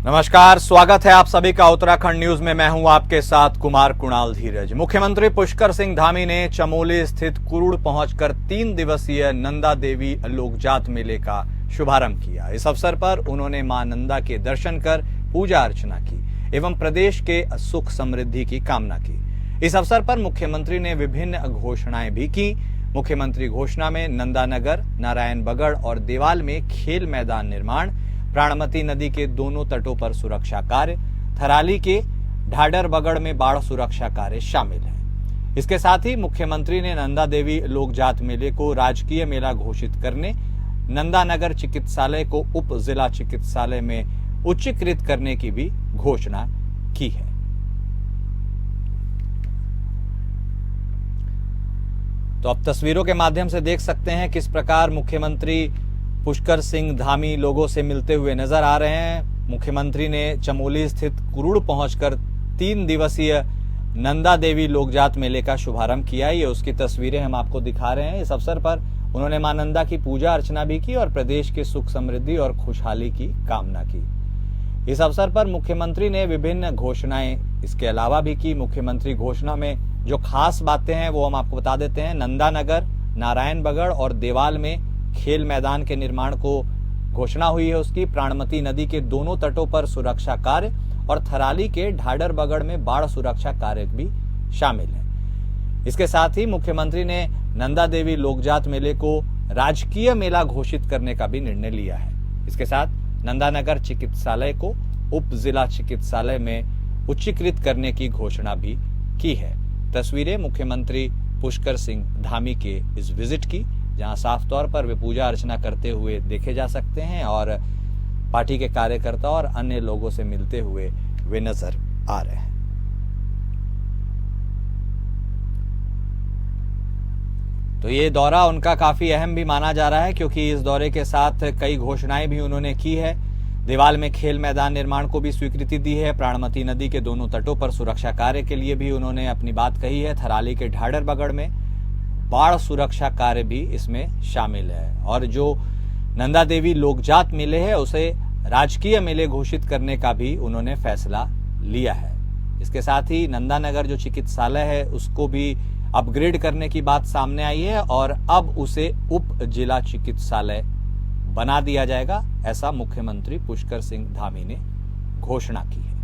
नमस्कार, स्वागत है आप सभी का उत्तराखंड न्यूज में। मैं हूं आपके साथ कुमार कुणाल धीरज। मुख्यमंत्री पुष्कर सिंह धामी ने चमोली स्थित कुरुड़ पहुंचकर 3 दिवसीय नंदा देवी लोकजात मेले का शुभारंभ किया। इस अवसर पर उन्होंने मां नंदा के दर्शन कर पूजा अर्चना की एवं प्रदेश के सुख समृद्धि की कामना की। इस अवसर पर मुख्यमंत्री ने विभिन्न घोषणाएं भी की। मुख्यमंत्री घोषणा में नंदानगर, नारायणबगड़ और देवाल में खेल मैदान निर्माण, प्राणमती नदी के दोनों तटों पर सुरक्षा कार्य, थराली के ढाडरबगड़ में बाढ़ सुरक्षा कार्य शामिल हैं। इसके साथ ही मुख्यमंत्री ने नंदा देवी लोकजात मेले को राजकीय मेला घोषित करने, नंदानगर चिकित्सालय को उप जिला चिकित्सालय में उच्चीकृत करने की भी घोषणा की है। तो अब तस्वीरों के माध्यम से देख सकते हैं किस प्रकार मुख्यमंत्री पुष्कर सिंह धामी लोगों से मिलते हुए नजर आ रहे हैं। मुख्यमंत्री ने चमोली स्थित कुरुड़ पहुंचकर 3 दिवसीय नंदा देवी लोकजात मेले का शुभारंभ किया। ये उसकी तस्वीरें हम आपको दिखा रहे हैं। इस अवसर पर उन्होंने मां नंदा की पूजा अर्चना भी की और प्रदेश के सुख समृद्धि और खुशहाली की कामना की। इस अवसर पर मुख्यमंत्री ने विभिन्न घोषणाएं इसके अलावा भी की। मुख्यमंत्री घोषणा में जो खास बातें हैं वो हम आपको बता देते हैं। नंदानगर, नारायणबगड़ और देवाल में खेल मैदान के निर्माण को घोषणा हुई है उसकी। प्राणमती नदी के दोनों तटों पर सुरक्षा कार्य और थराली के ढाडरबगड़ में बाढ़ सुरक्षा कार्य भी शामिल है। इसके साथ ही मुख्यमंत्री ने नंदा देवी लोकजात मेले को राजकीय मेला घोषित करने का भी निर्णय लिया है। इसके साथ नंदानगर चिकित्सालय को उप जिला चिकित्सालय में उच्चीकृत करने की घोषणा भी की है। तस्वीरें मुख्यमंत्री पुष्कर सिंह धामी के इस विजिट की, जहां साफ तौर पर वे पूजा अर्चना करते हुए देखे जा सकते हैं और पार्टी के कार्यकर्ता और अन्य लोगों से मिलते हुए वे नजर आ रहे हैं। तो ये दौरा उनका काफी अहम भी माना जा रहा है, क्योंकि इस दौरे के साथ कई घोषणाएं भी उन्होंने की है। देवाल में खेल मैदान निर्माण को भी स्वीकृति दी है। प्राणमती नदी के दोनों तटों पर सुरक्षा कार्य के लिए भी उन्होंने अपनी बात कही है। थराली के ढाडरबगड़ में बाढ़ सुरक्षा कार्य भी इसमें शामिल है। और जो नंदा देवी लोकजात मेले है उसे राजकीय मेले घोषित करने का भी उन्होंने फैसला लिया है। इसके साथ ही नंदानगर जो चिकित्सालय है उसको भी अपग्रेड करने की बात सामने आई है और अब उसे उप जिला चिकित्सालय बना दिया जाएगा, ऐसा मुख्यमंत्री पुष्कर सिंह धामी ने घोषणा की है।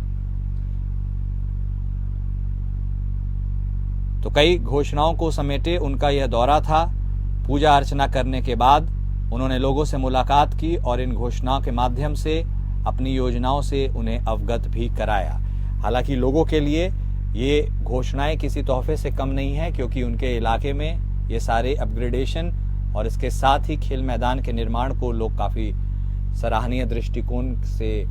तो कई घोषणाओं को समेटे उनका यह दौरा था। पूजा अर्चना करने के बाद उन्होंने लोगों से मुलाकात की और इन घोषणाओं के माध्यम से अपनी योजनाओं से उन्हें अवगत भी कराया। हालांकि लोगों के लिए ये घोषणाएं किसी तोहफे से कम नहीं है, क्योंकि उनके इलाके में ये सारे अपग्रेडेशन और इसके साथ ही खेल मैदान के निर्माण को लोग काफी सराहनीय दृष्टिकोण से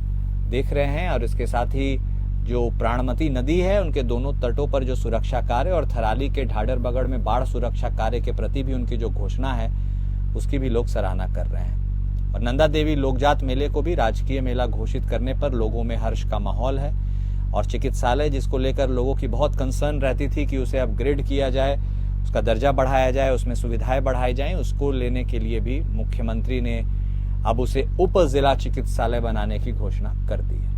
देख रहे हैं। और इसके साथ ही जो प्राणमती नदी है उनके दोनों तटों पर जो सुरक्षा कार्य और थराली के ढाडरबगड़ में बाढ़ सुरक्षा कार्य के प्रति भी उनकी जो घोषणा है उसकी भी लोग सराहना कर रहे हैं। और नंदा देवी लोकजात मेले को भी राजकीय मेला घोषित करने पर लोगों में हर्ष का माहौल है। और चिकित्सालय जिसको लेकर लोगों की बहुत कंसर्न रहती थी कि उसे अपग्रेड किया जाए, उसका दर्जा बढ़ाया जाए, उसमें सुविधाएं बढ़ाई जाएं, उसको लेने के लिए भी मुख्यमंत्री ने अब उसे उप जिला चिकित्सालय बनाने की घोषणा कर दी है।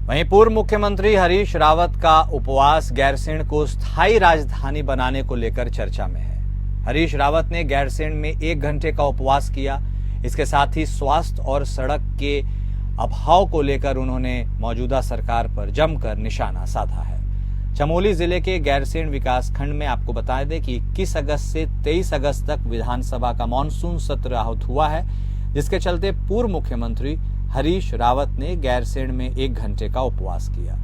वहीं पूर्व मुख्यमंत्री हरीश रावत का उपवास गैरसैंण को स्थायी राजधानी बनाने को लेकर चर्चा में है। हरीश रावत ने गैरसैंण में 1 घंटे का उपवास किया। इसके साथ ही स्वास्थ्य और सड़क के अभाव को लेकर उन्होंने मौजूदा सरकार पर जमकर निशाना साधा है। चमोली जिले के गैरसैंण विकासखंड में आपको बता दें कि 21 अगस्त से 23 अगस्त तक विधानसभा का मानसून सत्र आहूत हुआ है, जिसके चलते पूर्व मुख्यमंत्री हरीश रावत ने गैरसैंण में 1 घंटे का उपवास किया।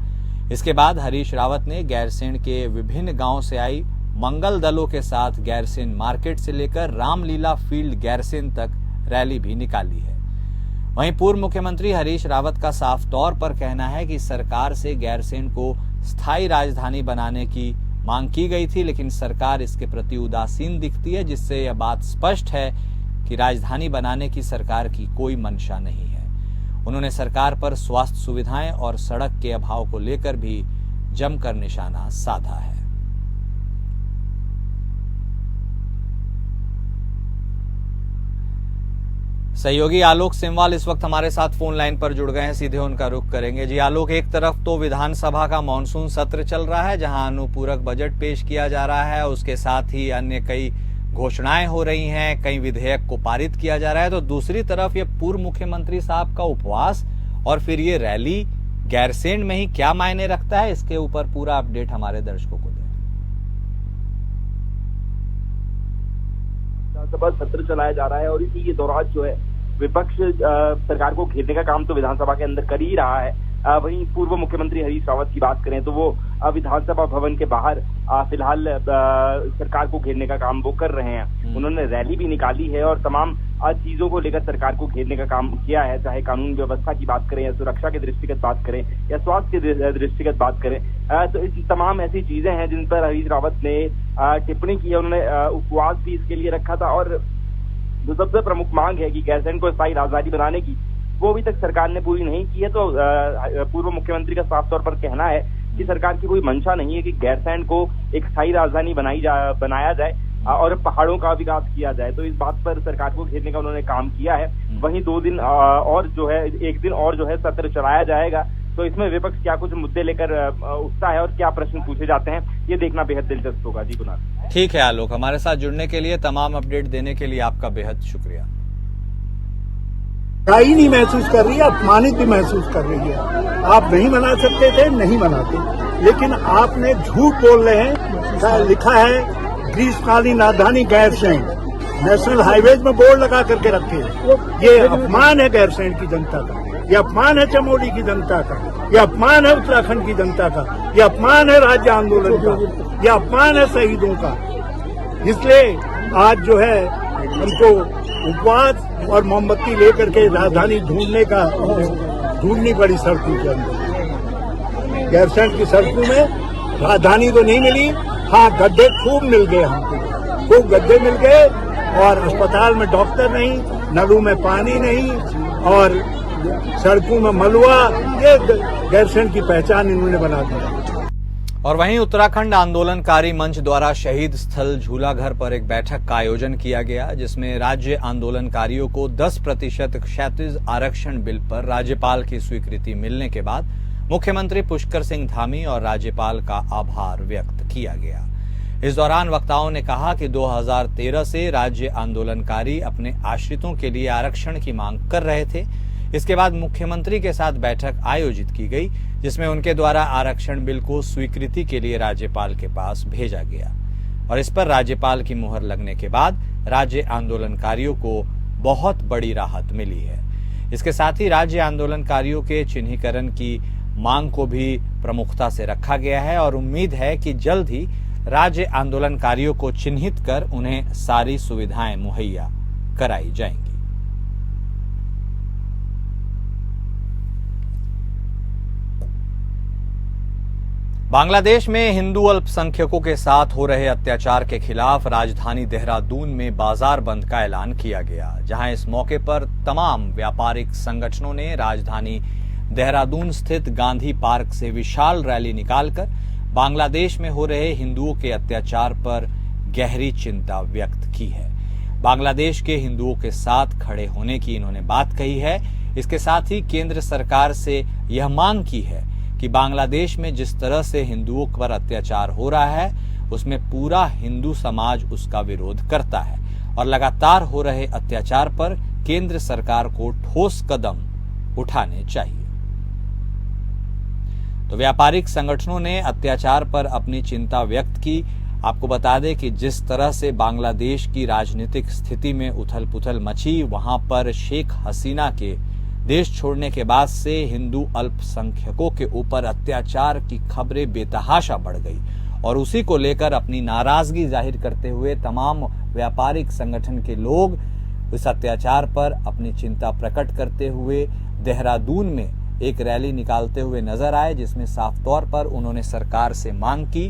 इसके बाद हरीश रावत ने गैरसैंण के विभिन्न गांवों से आई मंगल दलों के साथ गैरसैंण मार्केट से लेकर रामलीला फील्ड गैरसैंण तक रैली भी निकाली है। वहीं पूर्व मुख्यमंत्री हरीश रावत का साफ तौर पर कहना है कि सरकार से गैरसैंण को स्थायी राजधानी बनाने की मांग की गई थी, लेकिन सरकार इसके प्रति उदासीन दिखती है, जिससे यह बात स्पष्ट है कि राजधानी बनाने की सरकार की कोई मंशा नहीं है। उन्होंने सरकार पर स्वास्थ्य सुविधाएं और सड़क के अभाव को लेकर भी जमकर निशाना साधा है। सहयोगी आलोक सिमवाल इस वक्त हमारे साथ फोन लाइन पर जुड़ गए हैं, सीधे उनका रुख करेंगे। जी आलोक, एक तरफ तो विधानसभा का मॉनसून सत्र चल रहा है जहां अनुपूरक बजट पेश किया जा रहा है, उसके साथ ही अन्य कई घोषणाएं हो रही हैं, कई विधेयक को पारित किया जा रहा है, तो दूसरी तरफ ये पूर्व मुख्यमंत्री साहब का उपवास और फिर ये रैली गैरसैंण में ही क्या मायने रखता है, इसके ऊपर पूरा अपडेट हमारे दर्शकों को दें। विधानसभा सत्र चलाया जा रहा है और इसी के दौरान जो है विपक्ष सरकार को घेरने का काम तो विधानसभा के अंदर कर ही रहा है। वहीं पूर्व मुख्यमंत्री हरीश रावत की बात करें तो वो विधानसभा भवन के बाहर फिलहाल सरकार को घेरने का काम वो कर रहे हैं। उन्होंने रैली भी निकाली है और तमाम चीजों को लेकर सरकार को घेरने का काम किया है, चाहे कानून व्यवस्था की बात करें या सुरक्षा के दृष्टिगत बात करें या स्वास्थ्य के दृष्टिगत बात करें। तो इस तमाम ऐसी चीजें हैं जिन पर हरीश रावत ने टिप्पणी की है। उन्होंने उपवास भी इसके लिए रखा था और जो सबसे प्रमुख मांग है कि गैरसैंण को स्थायी राजधानी बनाने की, वो अभी तक सरकार ने पूरी नहीं की है। तो पूर्व मुख्यमंत्री का साफ तौर पर कहना है कि सरकार की कोई मंशा नहीं है कि गैरसैंण को एक स्थायी राजधानी बनाया जाए और पहाड़ों का विकास किया जाए। तो इस बात पर सरकार को घेरने का उन्होंने काम किया है। वहीं 2 दिन और जो है, 1 दिन और जो है सत्र चलाया जाएगा। तो इसमें विपक्ष क्या कुछ मुद्दे लेकर उठता है और क्या प्रश्न पूछे जाते हैं, ये देखना बेहद दिलचस्प होगा। जी कुणाल। ठीक है आलोक, हमारे साथ जुड़ने के लिए, तमाम अपडेट देने के लिए आपका बेहद शुक्रिया। ही नहीं महसूस कर रही है, अपमानित भी महसूस कर रही है। आप नहीं मना सकते थे, नहीं मनाते, लेकिन आपने झूठ बोल रहे हैं। लिखा है ग्रीष्मकालीन राजधानी गैरसैंण, नेशनल हाईवेज में बोर्ड लगा करके रखे। ये अपमान है गैरसैंण की जनता का, ये अपमान है चमोली की जनता का, ये अपमान है उत्तराखंड की जनता का, ये अपमान है राज्य आंदोलन का, ये अपमान है शहीदों का। इसलिए आज जो है हमको उपवास और मोमबत्ती लेकर के राजधानी ढूंढनी पड़ी सड़कों के अंदर। गैरसैंण की सड़कों में राजधानी तो नहीं मिली, हाँ गड्ढे खूब मिल गए, हमको खूब गड्ढे मिल गए और अस्पताल में डॉक्टर नहीं, नलों में पानी नहीं और सड़कों में मलबा। ये गैरसैंण की पहचान इन्होंने बना दी। और वहीं उत्तराखंड आंदोलनकारी मंच द्वारा शहीद स्थल झूलाघर पर एक बैठक का आयोजन किया गया, जिसमें राज्य आंदोलनकारियों को 10% क्षैतिज आरक्षण बिल पर राज्यपाल की स्वीकृति मिलने के बाद मुख्यमंत्री पुष्कर सिंह धामी और राज्यपाल का आभार व्यक्त किया गया। इस दौरान वक्ताओं ने कहा कि 2013 से राज्य आंदोलनकारी अपने आश्रितों के लिए आरक्षण की मांग कर रहे थे। इसके बाद मुख्यमंत्री के साथ बैठक आयोजित की गई, जिसमें उनके द्वारा आरक्षण बिल को स्वीकृति के लिए राज्यपाल के पास भेजा गया और इस पर राज्यपाल की मुहर लगने के बाद राज्य आंदोलनकारियों को बहुत बड़ी राहत मिली है। इसके साथ ही राज्य आंदोलनकारियों के चिन्हीकरण की मांग को भी प्रमुखता से रखा गया है और उम्मीद है कि जल्द ही राज्य आंदोलनकारियों को चिन्हित कर उन्हें सारी सुविधाएं मुहैया कराई जाएंगी। बांग्लादेश में हिंदू अल्पसंख्यकों के साथ हो रहे अत्याचार के खिलाफ राजधानी देहरादून में बाजार बंद का ऐलान किया गया, जहां इस मौके पर तमाम व्यापारिक संगठनों ने राजधानी देहरादून स्थित गांधी पार्क से विशाल रैली निकालकर बांग्लादेश में हो रहे हिंदुओं के अत्याचार पर गहरी चिंता व्यक्त की है। बांग्लादेश के हिंदुओं के साथ खड़े होने की इन्होंने बात कही है। इसके साथ ही केंद्र सरकार से यह मांग की है कि बांग्लादेश में जिस तरह से हिंदुओं पर अत्याचार हो रहा है, उसमें पूरा हिंदू समाज उसका विरोध करता है और लगातार हो रहे अत्याचार पर केंद्र सरकार को ठोस कदम उठाने चाहिए। तो व्यापारिक संगठनों ने अत्याचार पर अपनी चिंता व्यक्त की। आपको बता दें कि जिस तरह से बांग्लादेश की राजनीतिक स्थिति में उथल पुथल मची, वहां पर शेख हसीना के देश छोड़ने के बाद से हिंदू अल्पसंख्यकों के ऊपर अत्याचार की खबरें बेतहाशा बढ़ गई और उसी को लेकर अपनी नाराजगी जाहिर करते हुए तमाम व्यापारिक संगठन के लोग इस अत्याचार पर अपनी चिंता प्रकट करते हुए देहरादून में एक रैली निकालते हुए नजर आए, जिसमें साफ तौर पर उन्होंने सरकार से मांग की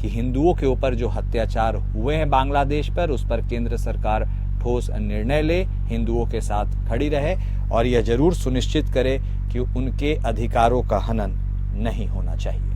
कि हिंदुओं के ऊपर जो अत्याचार हुए हैं बांग्लादेश पर, उस पर केंद्र सरकार ठोस निर्णय ले, हिंदुओं के साथ खड़ी रहे और यह जरूर सुनिश्चित करे कि उनके अधिकारों का हनन नहीं होना चाहिए।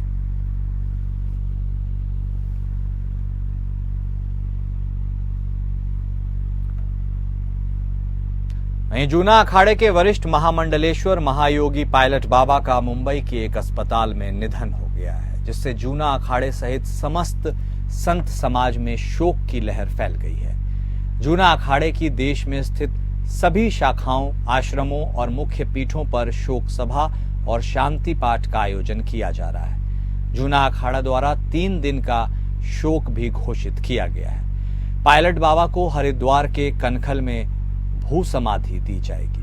वहीं जूना अखाड़े के वरिष्ठ महामंडलेश्वर महायोगी पायलट बाबा का मुंबई के एक अस्पताल में निधन हो गया है, जिससे जूना अखाड़े सहित समस्त संत समाज में शोक की लहर फैल गई है। जूना अखाड़े की देश में स्थित सभी शाखाओं, आश्रमों और मुख्य पीठों पर शोक सभा और शांति पाठ का आयोजन किया जा रहा है। जूना अखाड़ा द्वारा 3 दिन का शोक भी घोषित किया गया है। पायलट बाबा को हरिद्वार के कनखल में भू समाधि दी जाएगी।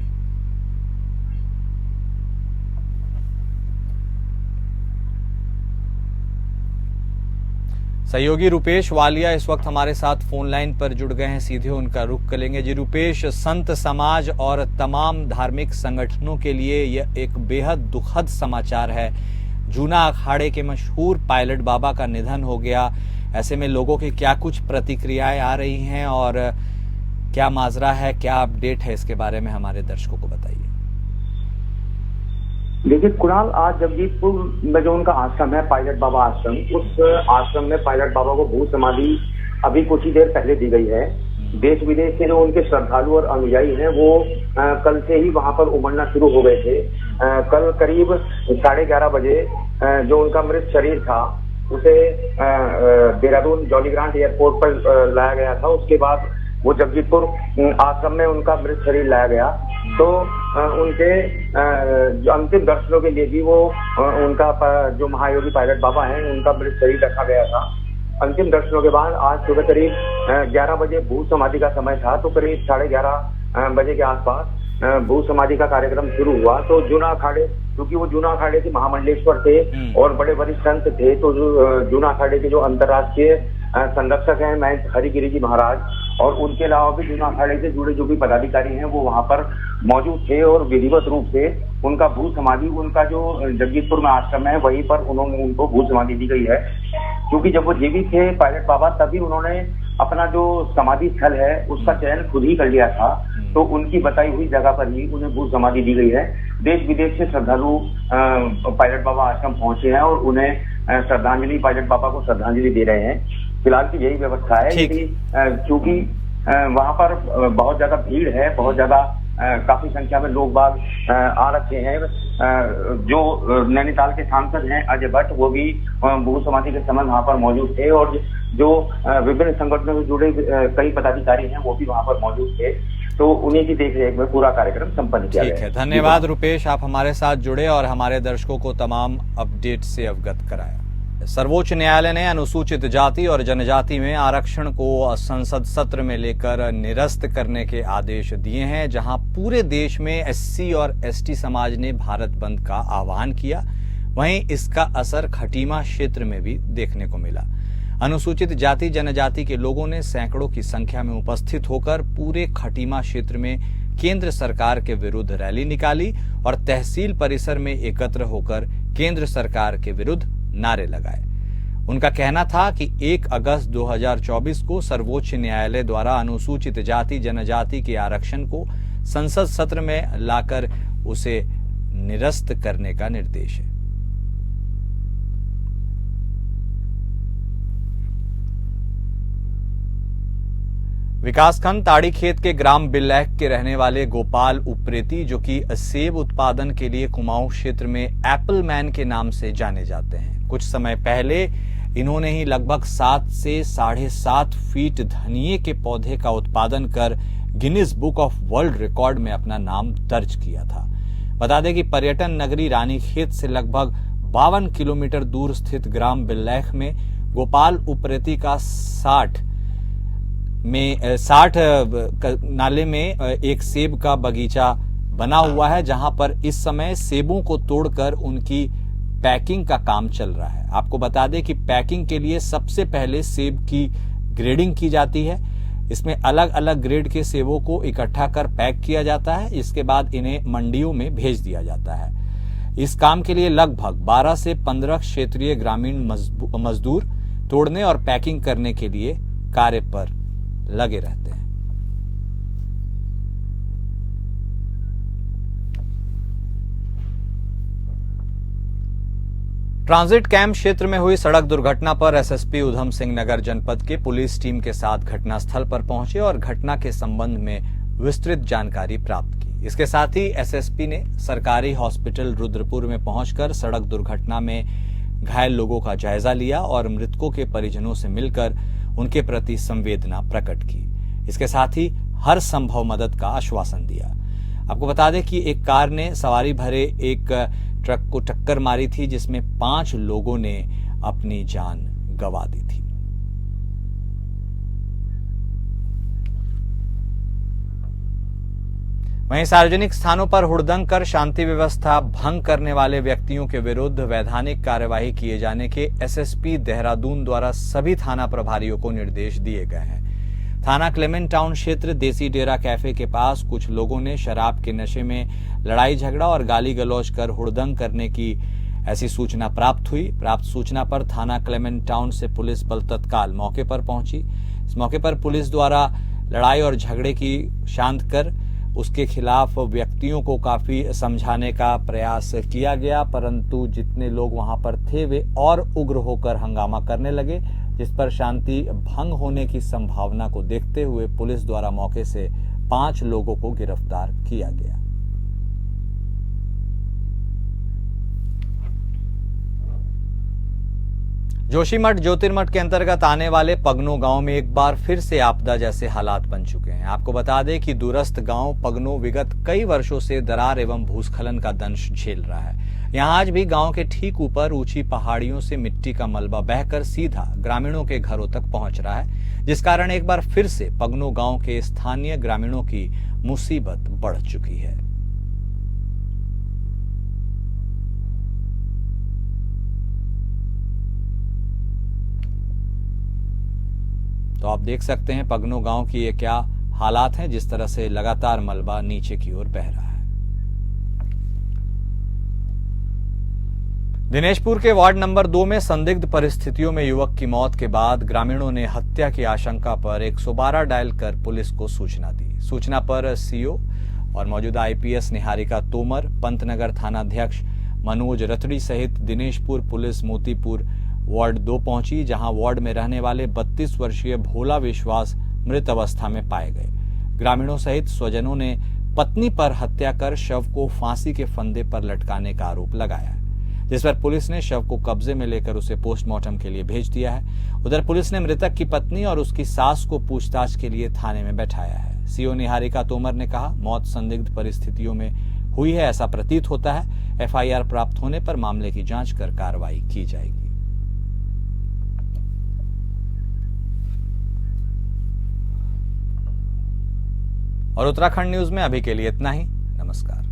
सहयोगी रुपेश वालिया इस वक्त हमारे साथ फोन लाइन पर जुड़ गए हैं, सीधे उनका रुख करेंगे। जी रुपेश, संत समाज और तमाम धार्मिक संगठनों के लिए यह एक बेहद दुखद समाचार है। जूना अखाड़े के मशहूर पायलट बाबा का निधन हो गया। ऐसे में लोगों की क्या कुछ प्रतिक्रियाएं आ रही हैं और क्या माजरा है, क्या अपडेट है, इसके बारे में हमारे दर्शकों को बताइए। देखिए कुणाल, आज जगजीतपुर में जो उनका आश्रम है, पायलट बाबा आश्रम, उस आश्रम में पायलट बाबा को भू समाधि अभी कुछ ही देर पहले दी गई है। देश विदेश के जो उनके श्रद्धालु और अनुयायी हैं वो कल से ही वहां पर उमड़ना शुरू हो गए थे। कल करीब 11:30 बजे जो उनका मृत शरीर था उसे देहरादून जॉली ग्रांट एयरपोर्ट पर लाया गया था। उसके बाद वो जगजीतपुर आश्रम में उनका मृत शरीर लाया गया, तो उनके जो अंतिम दर्शनों के लिए भी वो उनका जो महायोगी पायलट बाबा हैं उनका मृत शरीर रखा गया था। अंतिम दर्शनों के बाद आज सुबह करीब 11 बजे भू समाधि का समय था, तो करीब 11:30 बजे के आसपास भू समाधि का कार्यक्रम शुरू हुआ। तो जूना अखाड़े, क्योंकि वो जूना अखाड़े के महामंडलेश्वर थे और बड़े वरिष्ठ संत थे, तो जूना अखाड़े के जो अंतर्राष्ट्रीय संरक्षक हैं महंत हरिगिरी जी महाराज और उनके अलावा भी जूना अखाड़े से जुड़े जो भी पदाधिकारी हैं वो वहां पर मौजूद थे और विधिवत रूप से उनका भू समाधि, उनका जो जगजीतपुर में आश्रम है वहीं पर उनको भू समाधि दी गई है। क्योंकि जब वो जीवित थे पायलट बाबा, तभी उन्होंने अपना जो समाधि स्थल है उसका चयन खुद ही कर लिया था, तो उनकी बताई हुई जगह पर ही उन्हें भू समाधि दी गई है। देश विदेश से श्रद्धालु पायलट बाबा आश्रम पहुंचे हैं और उन्हें श्रद्धांजलि, पायलट बाबा को श्रद्धांजलि दे रहे हैं। फिलहाल की यही व्यवस्था है कि चूंकि वहां पर बहुत ज्यादा भीड़ है, बहुत ज्यादा काफी संख्या में लोग बाग आ रखे हैं। जो नैनीताल के सांसद हैं अजय भट्ट, वो भी भू समाधि के समय वहां पर मौजूद थे और जो विभिन्न संगठनों से जुड़े कई पदाधिकारी हैं वो भी वहां पर मौजूद थे, तो उन्हीं की देखरेख में पूरा कार्यक्रम संपन्न किया गया। ठीक है, धन्यवाद रुपेश, आप हमारे साथ जुड़े और हमारे दर्शकों को तमाम अपडेट से अवगत कराया। सर्वोच्च न्यायालय ने अनुसूचित जाति और जनजाति में आरक्षण को संसद सत्र में लेकर निरस्त करने के आदेश दिए हैं। जहां पूरे देश में एससी और एसटी समाज ने भारत बंद का आह्वान किया, वहीं इसका असर खटीमा क्षेत्र में भी देखने को मिला। अनुसूचित जाति जनजाति के लोगों ने सैकड़ों की संख्या में उपस्थित होकर पूरे खटीमा क्षेत्र में केंद्र सरकार के विरुद्ध रैली निकाली और तहसील परिसर में एकत्र होकर केंद्र सरकार के विरुद्ध नारे लगाए। उनका कहना था कि 1 अगस्त 2024 को सर्वोच्च न्यायालय द्वारा अनुसूचित जाति जनजाति के आरक्षण को संसद सत्र में लाकर उसे निरस्त करने का निर्देश है। विकासखंड ताड़ीखेत के ग्राम बिल्लैक के रहने वाले गोपाल उप्रेती, जो कि सेब उत्पादन के लिए कुमाऊं क्षेत्र में एप्पल मैन के नाम से जाने जाते हैं, कुछ समय पहले इन्होंने ही लगभग 7 से 7.5 फीट धनिये के पौधे का उत्पादन कर Guinness book of world record में अपना नाम दर्ज किया था। बता दें कि पर्यटन नगरी रानीखेत से लगभग 52 किलोमीटर दूर स्थित ग्राम बिल्लैक में गोपाल उप्रेती का 60 नाले में एक सेब का बगीचा बना हुआ है, जहां पर इस समय सेबों को तोड़कर उनकी पैकिंग का काम चल रहा है। आपको बता दें कि पैकिंग के लिए सबसे पहले सेब की ग्रेडिंग की जाती है। इसमें अलग अलग ग्रेड के सेबों को इकट्ठा कर पैक किया जाता है। इसके बाद इन्हें मंडियों में भेज दिया जाता है। इस काम के लिए लगभग 12 से 15 क्षेत्रीय ग्रामीण मजदूर तोड़ने और पैकिंग करने के लिए कार्य पर लगे रहते हैं। ट्रांजिट कैंप क्षेत्र में हुई सड़क दुर्घटना पर एसएसपी उधम सिंह नगर जनपद के पुलिस टीम के साथ घटनास्थल पर पहुंचे और घटना के संबंध में विस्तृत जानकारी प्राप्त की। इसके साथ ही एसएसपी ने सरकारी हॉस्पिटल रुद्रपुर में पहुंचकर सड़क दुर्घटना में घायल लोगों का जायजा लिया और मृतकों के परिजनों से मिलकर उनके प्रति संवेदना प्रकट की। इसके साथ ही हर संभव मदद का आश्वासन दिया। आपको बता दें कि एक कार ने सवारी भरे एक ट्रक को टक्कर मारी थी, जिसमें 5 लोगों ने अपनी जान गंवा दी थी। वहीं सार्वजनिक स्थानों पर हुड़दंग कर शांति व्यवस्था भंग करने वाले व्यक्तियों के विरुद्ध वैधानिक कार्यवाही किए जाने के एसएसपी देहरादून द्वारा सभी थाना प्रभारियों को निर्देश दिए गए हैं। थाना क्लेमेंट टाउन क्षेत्र देसी डेरा कैफे के पास कुछ लोगों ने शराब के नशे में लड़ाई झगड़ा और गाली गलौज कर हुड़दंग करने की ऐसी सूचना प्राप्त हुई। प्राप्त सूचना पर थाना क्लेमेंट टाउन से पुलिस बल तत्काल मौके पर पहुंची। इस मौके पर पुलिस द्वारा लड़ाई और झगड़े की शांत कर उसके खिलाफ व्यक्तियों को काफी समझाने का प्रयास किया गया, परंतु जितने लोग वहां पर थे वे और उग्र होकर हंगामा करने लगे, जिस पर शांति भंग होने की संभावना को देखते हुए पुलिस द्वारा मौके से 5 लोगों को गिरफ्तार किया गया। जोशीमठ ज्योतिर्मठ के अंतर्गत आने वाले पगनो गांव में एक बार फिर से आपदा जैसे हालात बन चुके हैं। आपको बता दें कि दूरस्थ गांव पगनो विगत कई वर्षों से दरार एवं भूस्खलन का दंश झेल रहा है। यहाँ आज भी गांव के ठीक ऊपर ऊंची पहाड़ियों से मिट्टी का मलबा बहकर सीधा ग्रामीणों के घरों तक पहुंच रहा है, जिस कारण एक बार फिर से पगनो गांव के स्थानीय ग्रामीणों की मुसीबत बढ़ चुकी है। तो आप देख सकते हैं पगनो गांव की ये क्या हालात हैं, जिस तरह से लगातार मलबा नीचे की ओर बह रहा है। दिनेशपुर के वार्ड नंबर 2 में संदिग्ध परिस्थितियों में युवक की मौत के बाद ग्रामीणों ने हत्या की आशंका पर 112 डायल कर पुलिस को सूचना दी। सूचना पर सीओ और मौजूदा आईपीएस निहारिका तोमर, पंतनगर थानाध्यक्ष मनोज रतड़ी सहित दिनेशपुर पुलिस मोतीपुर वार्ड 2 पहुंची, जहां वार्ड में रहने वाले 32 वर्षीय भोला विश्वास मृत अवस्था में पाए गए। ग्रामीणों सहित स्वजनों ने पत्नी पर हत्या कर शव को फांसी के फंदे पर लटकाने का आरोप लगाया है, जिस पर पुलिस ने शव को कब्जे में लेकर उसे पोस्टमार्टम के लिए भेज दिया है। उधर पुलिस ने मृतक की पत्नी और उसकी सास को पूछताछ के लिए थाने में बैठाया है। सीओ निहारिका तोमर ने कहा, मौत संदिग्ध परिस्थितियों में हुई है ऐसा प्रतीत होता है। एफआईआर प्राप्त होने पर मामले की जांच कर कार्रवाई की जाएगी। और उत्तराखंड न्यूज में अभी के लिए इतना ही। नमस्कार।